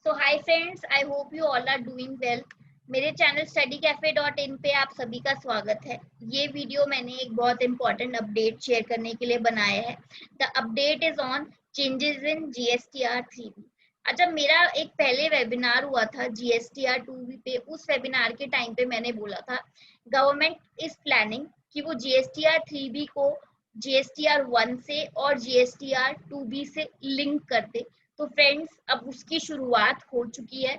So hi friends, I hope you all are doing well. मेरे channel studycafe.in पे आप सभी का स्वागत है। ये वीडियो मैंने एक बहुत इंपॉर्टेंट अपडेट शेयर करने के लिए बनाया है। The update is on changes in GSTR 3B। अच्छा, मेरा एक पहले वेबिनार हुआ था GSTR 2B पे। उस वेबिनार के टाइम पे मैंने बोला था गवर्नमेंट इज प्लानिंग कि वो GSTR 3B को GSTR 1 से और GSTR 2B से लिंक कर दे। तो फ्रेंड्स, अब उसकी शुरुआत हो चुकी है।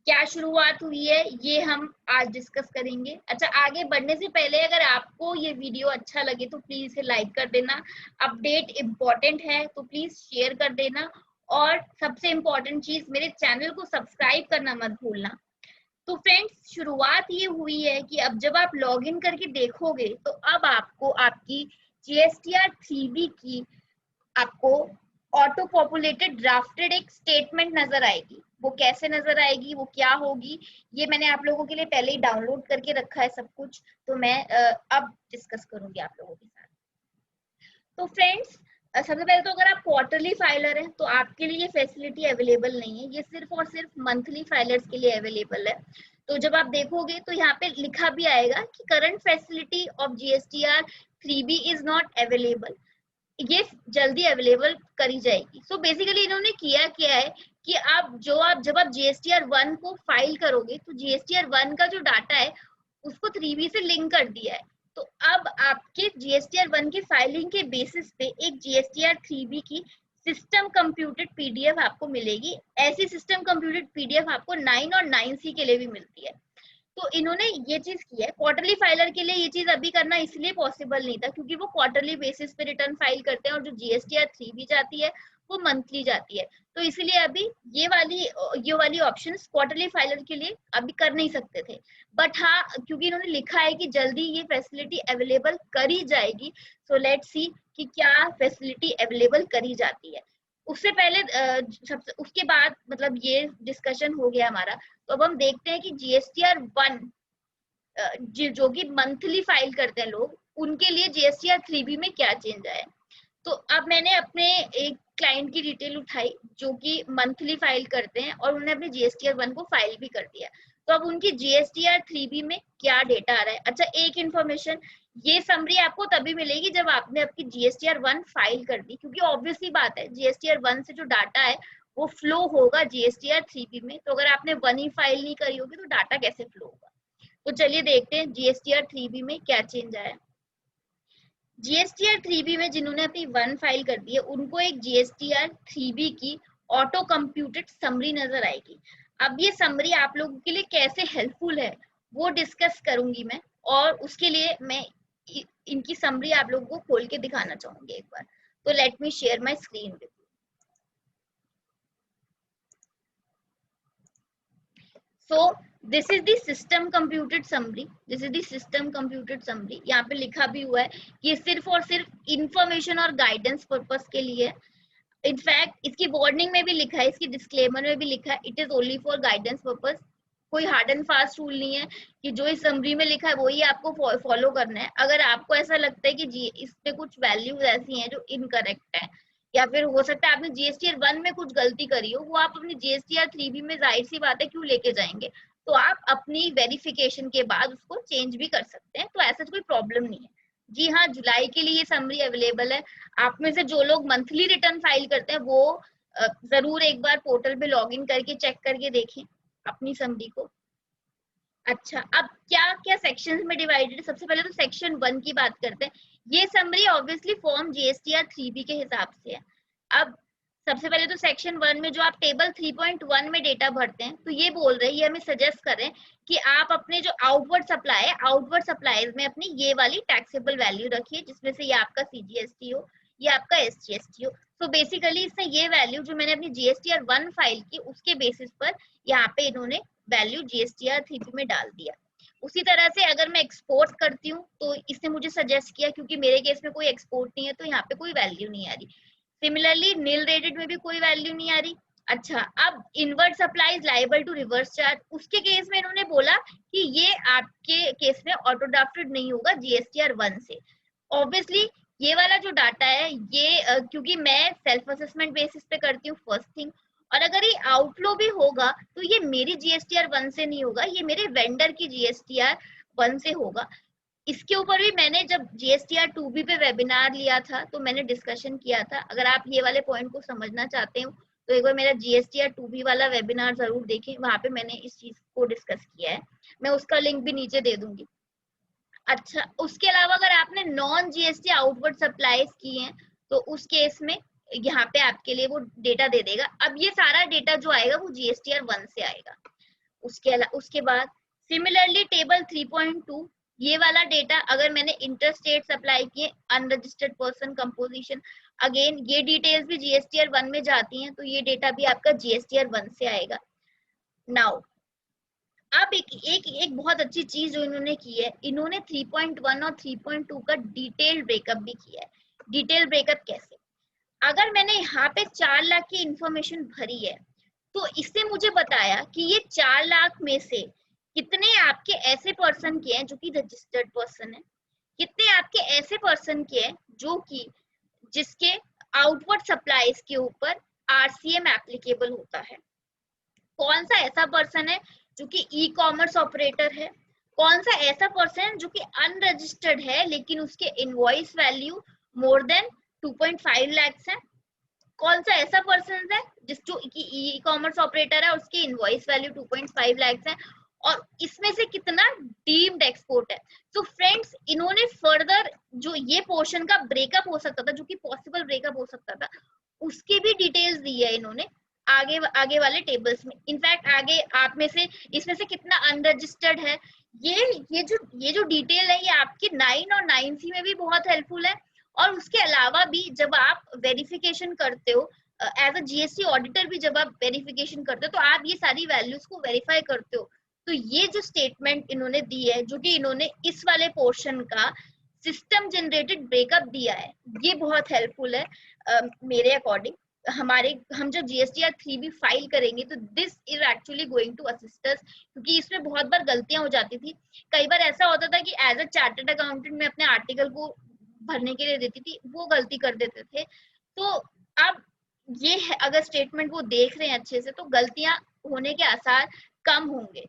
क्या शुरुआत हुई है ये हम आज डिस्कस करेंगे। अच्छा, आगे बढ़ने से पहले अगर आपको ये वीडियो अच्छा लगे तो प्लीज इसे लाइक कर देना। अपडेट इम्पोर्टेंट है तो प्लीज शेयर कर देना, और सबसे इम्पोर्टेंट चीज, मेरे चैनल को सब्सक्राइब करना मत भूलना। तो फ्रेंड्स, शुरुआत ये हुई है कि अब जब आप लॉग इन करके देखोगे तो अब आपको आपकी GSTR 3B की आपको ऑटो पॉपुलेटेड ड्राफ्टेड एक स्टेटमेंट नजर आएगी। वो कैसे नजर आएगी, वो क्या होगी, ये मैंने आप लोगों के लिए पहले ही डाउनलोड करके रखा है सब कुछ। तो मैं अब डिस्कस करूंगी आप लोगों के साथ। तो फ्रेंड्स, सबसे पहले तो अगर आप क्वार्टरली फाइलर हैं तो आपके लिए ये फैसिलिटी अवेलेबल नहीं है। ये सिर्फ और सिर्फ मंथली फाइलर्स के लिए अवेलेबल है। तो जब आप देखोगे तो यहाँ पे लिखा भी आएगा कि current facility of GSTR 3B is not available. ये जल्दी अवेलेबल करी जाएगी। सो बेसिकली इन्होंने किया क्या है कि आप जब आप GSTR 1 को फाइल करोगे तो GSTR 1 का जो डाटा है उसको 3B से लिंक कर दिया है। तो अब आपके GSTR 1 की फाइलिंग के बेसिस पे एक GSTR 3B की सिस्टम कंप्यूटेड PDF आपको मिलेगी। ऐसी सिस्टम कंप्यूटेड PDF आपको 9 और 9C के लिए भी मिलती है। तो इन्होंने ये चीज की है। क्वार्टरली फाइलर के लिए ये चीज अभी करना इसलिए पॉसिबल नहीं था क्योंकि वो क्वार्टरली बेसिस पे रिटर्न फाइल करते हैं और जो GSTR 3B जाती है वो मंथली जाती है। तो इसलिए अभी ये वाली ऑप्शन क्वार्टरली फाइलर के लिए अभी कर नहीं सकते थे। बट हाँ, क्योंकि इन्होंने लिखा है कि जल्दी ये फैसिलिटी अवेलेबल करी जाएगी, सो लेट्स सी कि क्या फैसिलिटी अवेलेबल करी जाती है। उससे पहले उसके बाद मतलब ये डिस्कशन हो गया हमारा। तो अब हम देखते हैं कि GSTR 1 जो कि मंथली फाइल करते हैं लोग, उनके लिए GSTR 3B में क्या चेंज आया है। तो अब मैंने अपने एक क्लाइंट की डिटेल उठाई जो कि मंथली फाइल करते हैं और उन्होंने अपने GSTR 1 को फाइल भी कर दिया। तो अब उनकी GSTR 3B में क्या डेटा आ रहा है। अच्छा, एक इंफॉर्मेशन, ये समरी आपको तभी मिलेगी जब आपने आपकी GSTR 1 फाइल कर दी, क्योंकि ऑब्वियसली बात है GSTR 1 से जो डाटा है वो फ्लो होगा GSTR 3B में। तो अगर आपने 1 ही फाइल नहीं करी होगी तो डाटा कैसे फ्लो होगा। तो चलिए देखते हैं GSTR 3B में क्या चेंज आया। GSTR 3B में जिन्होंने अपनी 1 फाइल कर दी है उनको एक GSTR 3B की ऑटो कंप्यूटेड समरी नजर आएगी। अब ये समरी आप लोगों के लिए कैसे हेल्पफुल है वो डिस्कस करूंगी मैं, और उसके लिए मैं इनकी समरी आप लोगों को खोल के दिखाना चाहूंगी एक बार। तो let me share my screen with you. So this is the system computed summary. This is the system computed summary. यहाँ पे लिखा भी हुआ है कि ये सिर्फ और सिर्फ इंफॉर्मेशन और गाइडेंस पर्पस के लिए है। इनफैक्ट इसकी वार्निंग में भी लिखा है, इसकी डिस्क्लेमर में भी लिखा है, it is only for guidance purpose. कोई हार्ड एंड फास्ट रूल नहीं है कि जो इस समरी में लिखा है वही आपको फॉलो करना है। अगर आपको ऐसा लगता है कि जी इसमें कुछ वैल्यूज ऐसी हैं जो इनकरेक्ट है, या फिर हो सकता है आपने GSTR 1 में कुछ गलती करी हो, वो आप अपनी GSTR 3B में जाहिर सी बात है क्यों लेके जाएंगे। तो आप अपनी वेरिफिकेशन के बाद उसको चेंज भी कर सकते हैं, तो ऐसा कोई प्रॉब्लम नहीं है। जी हाँ, जुलाई के लिए ये समरी अवेलेबल है। आप में से जो लोग मंथली रिटर्न फाइल करते हैं वो जरूर एक बार पोर्टल पे लॉग इन करके चेक करके देखें अपनी समरी को। अच्छा, अब क्या क्या सेक्शंस में डिवाइडेड है। सबसे पहले तो सेक्शन 1 की बात करते हैं। ये summary obviously form GSTR 3B के हिसाब से है। अब सबसे पहले तो सेक्शन 1 में जो आप टेबल 3.1 में डेटा भरते हैं, तो ये बोल रहे हैं, ये हमें सजेस्ट कर रहे हैं कि आप अपने जो आउटवर्ड सप्लाई है, आउटवर्ड सप्लाईज में अपनी ये वाली टैक्सेबल वैल्यू रखिए, जिसमें से ये आपका CGST हो, ये आपका SGST हो। तो बेसिकली इसने ये वैल्यू जो मैंने अपनी GSTR 1 फाइल की उसके बेसिस पर यहाँ पे इन्होंने वैल्यू GSTR 3B में डाल दिया। उसी तरह से अगर मैं एक्सपोर्ट करती हूँ तो इसने मुझे सजेस्ट किया, क्योंकि मेरे केस में कोई एक्सपोर्ट नहीं है तो यहाँ पे कोई वैल्यू नहीं आ रही। सिमिलरली नील रेटेड में भी कोई वैल्यू नहीं आ रही। अच्छा, अब inward supplies liable to reverse charge, उसके केस में इन्होंने बोला कि ये आपके केस में ऑटो ड्राफ्टेड नहीं होगा GSTR 1 से। ऑब्वियसली ये वाला जो डाटा है ये क्योंकि मैं सेल्फ असेसमेंट बेसिस पे करती हूँ फर्स्ट थिंग, और अगर ये आउटफ्लो भी होगा तो ये मेरी GSTR 1 से नहीं होगा, ये मेरे वेंडर की GSTR 1 से होगा। इसके ऊपर भी मैंने जब GSTR 2B पे वेबिनार लिया था तो मैंने डिस्कशन किया था। अगर आप ये वाले पॉइंट को समझना चाहते हो तो एक बार मेरा GSTR 2B वाला वेबिनार जरूर देखें, वहां पे मैंने इस चीज को डिस्कस किया है, मैं उसका लिंक भी नीचे दे दूंगी। अच्छा, उसके अलावा अगर आपने नॉन GST आउटवर्ड सप्लाईज की हैं तो उस केस में यहाँ पे आपके लिए वो डेटा दे देगा। अब ये सारा डेटा जो आएगा वो GSTR 1 से आएगा। उसके बाद सिमिलरली टेबल 3.2 ये वाला डेटा अगर मैंने इंटरस्टेट सप्लाई किए, अनरजिस्टर्ड पर्सन कंपोजिशन, अगेन ये डिटेल्स भी GSTR 1 में जाती हैं, तो ये डेटा भी आपका GSTR 1 से आएगा। नाउ अब एक बहुत अच्छी चीज जो इन्होंने की है, इन्होंने 3.1 और 3.2 का डिटेल ब्रेकअप भी किया है। डिटेल ब्रेकअप कैसे? अगर मैंने यहाँ पे 4 लाख की इंफॉर्मेशन भरी है तो इससे मुझे बताया कि ये 4 लाख में से कितने आपके ऐसे पर्सन के हैं जो कि रजिस्टर्ड पर्सन है, कितने आपके ऐसे पर्सन के हैं जो कि जिसके आउटवर्ड सप्लाईज के ऊपर RCM एप्लीकेबल होता है, कौन सा ऐसा पर्सन है जो कि ई-कॉमर्स ऑपरेटर है, कौन सा ऐसा पर्सन है जो कि अनरजिस्टर्ड है लेकिन उसके invoice value more than 2.5 lakh है, कौन सा ऐसा पर्सन है जो कि ई-कॉमर्स ऑपरेटर है उसकी इनवॉइस वैल्यू 2.5 लाख है, और इसमें से कितना डीम्ड एक्सपोर्ट है। तो फ्रेंड्स इन्होंने फर्दर जो ये पोर्शन का ब्रेकअप हो सकता था, जो कि पॉसिबल ब्रेकअप हो सकता था, उसकी भी डिटेल्स दी है इन्होंने आगे वाले टेबल्स में। इनफैक्ट आगे आप में से इसमें से कितना अनरजिस्टर्ड है, ये जो डिटेल है ये आपके 9 और 9C में भी बहुत हेल्पफुल है। और उसके अलावा भी जब आप वेरिफिकेशन करते हो एज अ GST ऑडिटर भी जब आप वेरिफिकेशन करते हो तो आप ये सारी वैल्यूज को वेरीफाई करते हो। तो ये जो स्टेटमेंट इन्होंने दी है, जो कि इन्होंने इस वाले पोर्शन का सिस्टम जनरेटेड ब्रेकअप दिया है, ये बहुत हेल्पफुल है मेरे अकॉर्डिंग। हम जब GSTR 3B फाइल करेंगे तो this is actually going to assist us, क्योंकि इसमें बहुत बार गलतियां हो जाती थी। कई बार ऐसा होता था कि एज अ चार्टर्ड अकाउंटेंट में अपने आर्टिकल को भरने के लिए देती थी, वो गलती कर देते थे। तो अब ये है, अगर स्टेटमेंट वो देख रहे हैं अच्छे से तो गलतियां होने के आसार कम होंगे।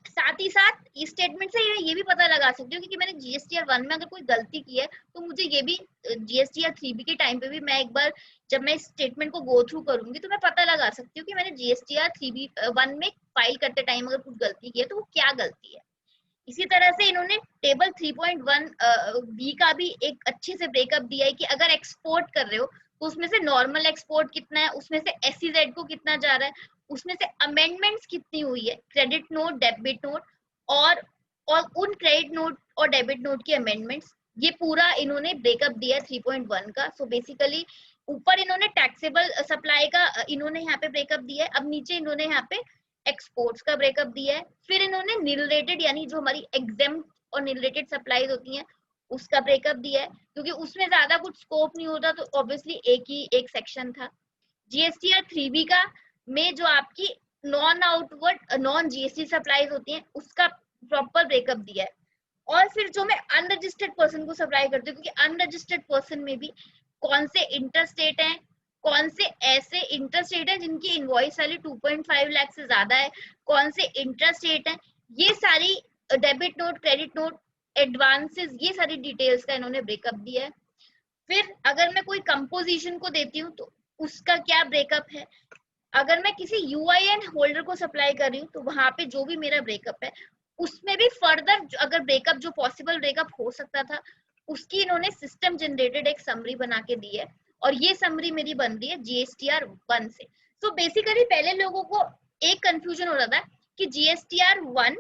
साथ ही साथ इस स्टेटमेंट से ये भी पता लगा सकती हूँ कि मैंने GSTR 1 में अगर कोई गलती की है तो मुझे ये भी GSTR 3B के टाइम पे भी मैं एक बार जब मैं इस स्टेटमेंट को गो थ्रू करूंगी तो मैं पता लगा सकती हूँ कि मैंने GSTR 3B 1 में फाइल करते टाइम अगर कुछ गलती की है तो वो क्या गलती है। इसी तरह से इन्होंने टेबल 3.1 B का भी एक अच्छे से ब्रेकअप दिया है कि अगर एक्सपोर्ट कर रहे हो तो उसमें से नॉर्मल एक्सपोर्ट कितना है, उसमें से SEZ को कितना जा रहा है, उसमें से अमेंडमेंट्स कितनी हुई है, क्रेडिट नोट, डेबिट नोट और उन क्रेडिट नोट और डेबिट नोट की अमेंडमेंट्स, ये पूरा इन्होंने ब्रेकअप दिया है 3.1 का। सो बेसिकली ऊपर इन्होंने टैक्सेबल सप्लाई का इन्होंने यहाँ पे ब्रेकअप दिया है, अब नीचे इन्होंने यहाँ पे एक्सपोर्ट्स का ब्रेकअप दिया है। फिर इन्होंने नील रेटेड यानी जो हमारी एग्जेम्प्ट और नील रेटेड सप्लाईज होती हैं उसका ब्रेकअप दिया है, क्योंकि उसमें ज्यादा कुछ स्कोप नहीं होता तो ऑब्वियसली एक सेक्शन था। GSTR 3B का में जो आपकी नॉन GST सप्लाईज होती हैं उसका प्रॉपर ब्रेकअप दिया है। और फिर जो मैं अनरजिस्टर्ड पर्सन को सप्लाई करती हूँ, क्योंकि अनरजिस्टर्ड पर्सन में भी कौन से इंटरस्टेट हैं, कौन से ऐसे इंटरस्टेट है जिनकी इनवॉइस वैल्यू 2.5 लाख से ज्यादा है, कौन से इंटरस्टेट है, ये सारी debit note, credit note, advances, ये सारी डिटेल्स का इन्होंने ब्रेकअप दिया है। फिर अगर मैं कोई कंपोजिशन को देती हूँ तो उसका क्या ब्रेकअप है, अगर मैं किसी UIN होल्डर को सप्लाई कर रही हूँ तो वहां पे जो भी मेरा ब्रेकअप है उसमें भी फर्दर अगर ब्रेकअप जो पॉसिबल ब्रेकअप हो सकता था उसकी इन्होंने सिस्टम जनरेटेड एक समरी बना के दी है, और ये समरी मेरी बन रही है GSTR 1 से। सो बेसिकली पहले लोगों को एक कंफ्यूजन हो रहा था कि GSTR 1,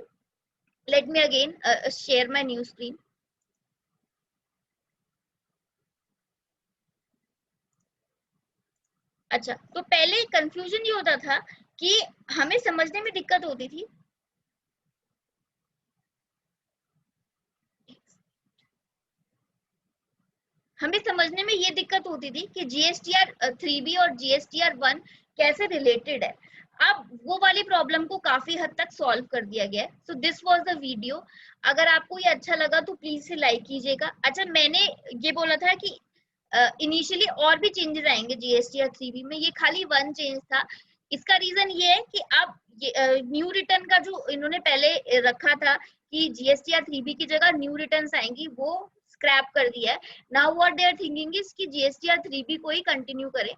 let me again share my new screen. अच्छा, तो पहले कंफ्यूजन ये होता था कि हमें समझने में दिक्कत होती थी, हमें समझने में ये दिक्कत होती थी कि GSTR 3B और GSTR 1 कैसे रिलेटेड है। अब वो वाली प्रॉब्लम को काफी हद तक सॉल्व कर दिया गया है। So this was the video. अगर आपको ये अच्छा लगा तो प्लीज से लाइक कीजिएगा। अच्छा, मैंने ये बोला था कि इनिशियली और भी चेंजेस आएंगे GSTR 3B में, ये खाली वन चेंज था इसका रीजन ये है कि अब न्यू रिटर्न का जो इन्होंने पहले रखा था कि जीएसटीआर 3B की जगह न्यू रिटर्न्स आएंगी, वो स्क्रैप कर दिया है। Now what they are thinking is कि जीएसटीआर 3B को ही कंटिन्यू करें,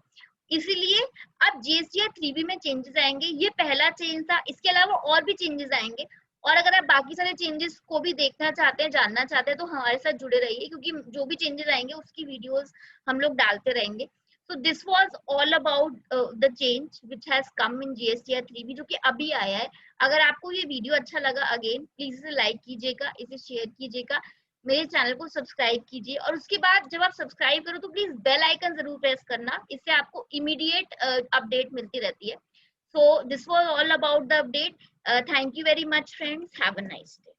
इसीलिए अब जीएसटीआर 3B में चेंजेस आएंगे। ये पहला चेंज था, इसके अलावा और भी चेंजेस आएंगे। और अगर आप बाकी सारे चेंजेस को भी देखना चाहते हैं, जानना चाहते हैं, तो हमारे साथ जुड़े रहिए, क्योंकि जो भी चेंजेस आएंगे उसकी वीडियोस हम लोग डालते रहेंगे। So this was all about the change which has come in GSTR 3B, जो कि अभी आया है। अगर आपको ये वीडियो अच्छा लगा, अगेन प्लीज इसे लाइक कीजिएगा, इसे शेयर कीजिएगा, मेरे चैनल को सब्सक्राइब कीजिए, और उसके बाद जब आप सब्सक्राइब करो तो प्लीज बेल आइकन जरूर प्रेस करना, इससे आपको इमीडिएट अपडेट मिलती रहती है। So this was all about the update. Thank you very much, friends. Have a nice day.